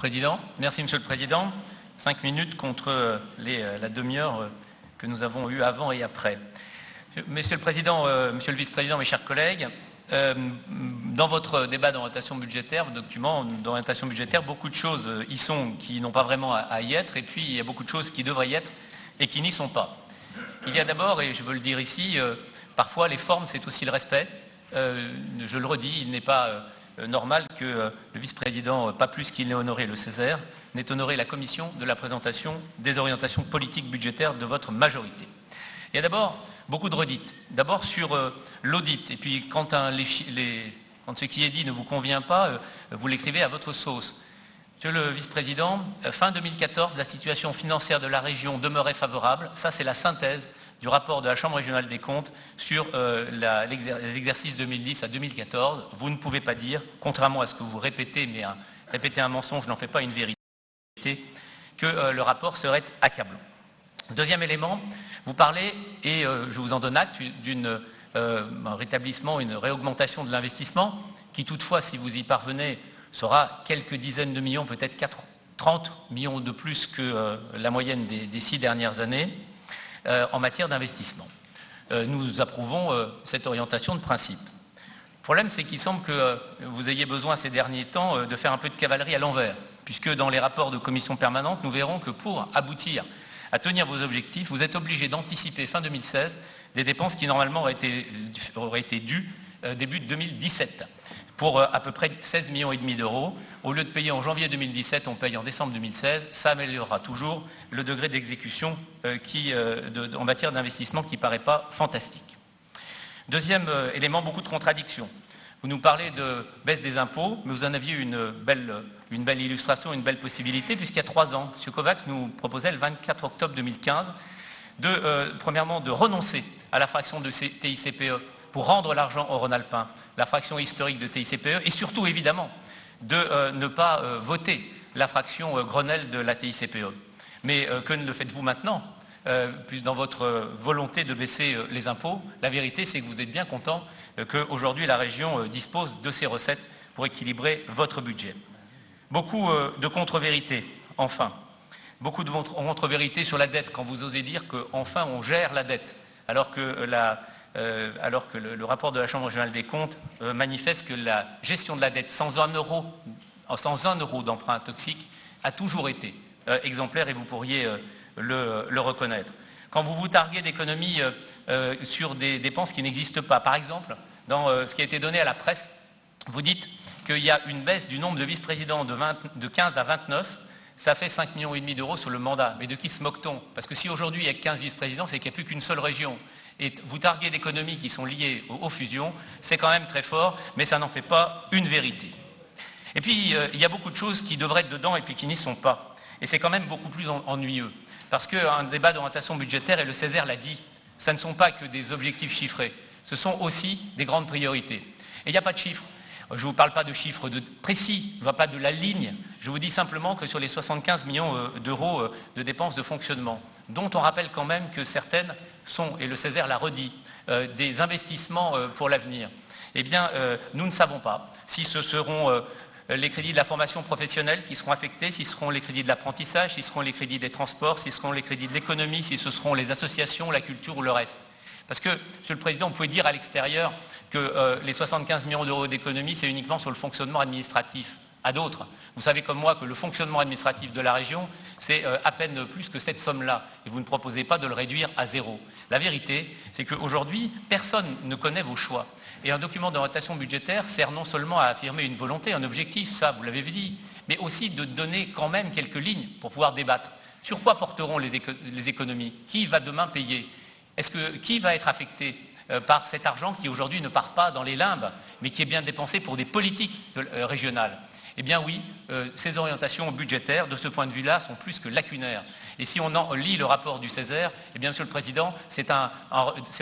Président. Merci, Monsieur le Président. 5 minutes contre la demi-heure que nous avons eue avant et après. Monsieur le Président, Monsieur le Vice-président, mes chers collègues, dans votre débat d'orientation budgétaire, votre document d'orientation budgétaire, beaucoup de choses y sont qui n'ont pas vraiment à y être, et puis il y a beaucoup de choses qui devraient y être et qui n'y sont pas. Il y a d'abord, et je veux le dire ici, parfois les formes, c'est aussi le respect. Je le redis, il n'est pas normal que le vice-président, pas plus qu'il n'ait honoré le Césaire, n'ait honoré la commission de la présentation des orientations politiques budgétaires de votre majorité. Il y a d'abord beaucoup de redites. D'abord sur l'audit, et puis quand ce qui est dit ne vous convient pas, vous l'écrivez à votre sauce. Monsieur le vice-président, fin 2014, la situation financière de la région demeurait favorable. Ça, c'est la synthèse du rapport de la Chambre régionale des comptes sur les exercices 2010 à 2014. Vous ne pouvez pas dire, contrairement à ce que vous répétez, mais répéter un mensonge n'en fait pas une vérité, que le rapport serait accablant. Deuxième élément, vous parlez, et je vous en donne acte, d'un rétablissement, une réaugmentation de l'investissement, qui toutefois, si vous y parvenez, sera quelques dizaines de millions, peut-être 30 millions de plus que la moyenne des 6 dernières années, en matière d'investissement. Nous approuvons cette orientation de principe. Le problème, c'est qu'il semble que vous ayez besoin ces derniers temps de faire un peu de cavalerie à l'envers, puisque dans les rapports de commission permanente, nous verrons que pour aboutir à tenir vos objectifs, vous êtes obligé d'anticiper fin 2016 des dépenses qui normalement auraient été dues début 2017 pour à peu près 16,5 millions d'euros. Au lieu de payer en janvier 2017, on paye en décembre 2016. Ça améliorera toujours le degré d'exécution en matière d'investissement qui ne paraît pas fantastique. Deuxième élément, beaucoup de contradictions. Vous nous parlez de baisse des impôts, mais vous en aviez une belle illustration, une belle possibilité, puisqu'il y a 3 ans, M. Kovacs nous proposait le 24 octobre 2015, premièrement, de renoncer à la fraction de TICPE pour rendre l'argent au Rhône-Alpin, la fraction historique de TICPE, et surtout, évidemment, de ne pas voter la fraction Grenelle de la TICPE. Mais que ne le faites-vous maintenant dans votre volonté de baisser les impôts? La vérité, c'est que vous êtes bien content qu'aujourd'hui la région dispose de ces recettes pour équilibrer votre budget. Beaucoup de contre-vérités, enfin. Beaucoup de contre-vérités sur la dette, quand vous osez dire qu'enfin on gère la dette, alors que le rapport de la Chambre régionale des comptes manifeste que la gestion de la dette sans un euro d'emprunt toxique a toujours été exemplaire, et vous pourriez le reconnaître. Quand vous vous targuez d'économies sur des dépenses qui n'existent pas, par exemple, dans ce qui a été donné à la presse, vous dites qu'il y a une baisse du nombre de vice-présidents de 15 à 29, ça fait 5,5 millions d'euros sur le mandat. Mais de qui se moque-t-on? Parce que si aujourd'hui il y a 15 vice-présidents, c'est qu'il n'y a plus qu'une seule région. Et vous targuez d'économies qui sont liées aux fusions, c'est quand même très fort, mais ça n'en fait pas une vérité. Et puis, il y a beaucoup de choses qui devraient être dedans et puis qui n'y sont pas. Et c'est quand même beaucoup plus ennuyeux. Parce qu'un débat d'orientation budgétaire, et le Césaire l'a dit, ça ne sont pas que des objectifs chiffrés, ce sont aussi des grandes priorités. Et il n'y a pas de chiffres. Je ne vous parle pas de chiffres précis, je ne vois pas de la ligne. Je vous dis simplement que sur les 75 millions d'euros de dépenses de fonctionnement, dont on rappelle quand même que certaines sont, et le Césaire l'a redit, des investissements pour l'avenir, eh bien, nous ne savons pas si ce seront les crédits de la formation professionnelle qui seront affectés, si ce seront les crédits de l'apprentissage, si ce seront les crédits des transports, si ce seront les crédits de l'économie, si ce seront les associations, la culture ou le reste. Parce que, Monsieur le Président, vous pouvez dire à l'extérieur que les 75 millions d'euros d'économie, c'est uniquement sur le fonctionnement administratif. À d'autres, vous savez comme moi que le fonctionnement administratif de la région, c'est à peine plus que cette somme-là. Et vous ne proposez pas de le réduire à 0. La vérité, c'est qu'aujourd'hui, personne ne connaît vos choix. Et un document d'orientation budgétaire sert non seulement à affirmer une volonté, un objectif, ça vous l'avez dit, mais aussi de donner quand même quelques lignes pour pouvoir débattre. Sur quoi porteront les économies? Qui va demain payer? Qui va être affecté par cet argent qui aujourd'hui ne part pas dans les limbes, mais qui est bien dépensé pour des politiques régionales? Eh bien oui, ces orientations budgétaires, de ce point de vue-là, sont plus que lacunaires. Et si on en lit le rapport du Césaire, eh bien, Monsieur le Président, ces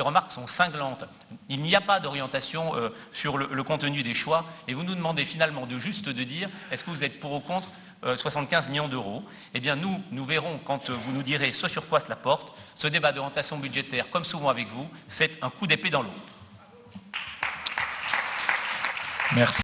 remarques sont cinglantes. Il n'y a pas d'orientation sur le contenu des choix, et vous nous demandez finalement de dire, est-ce que vous êtes pour ou contre 75 millions d'euros? Eh bien, nous verrons quand vous nous direz ce sur quoi cela porte. Ce débat d'orientation budgétaire, comme souvent avec vous, c'est un coup d'épée dans l'eau. Merci.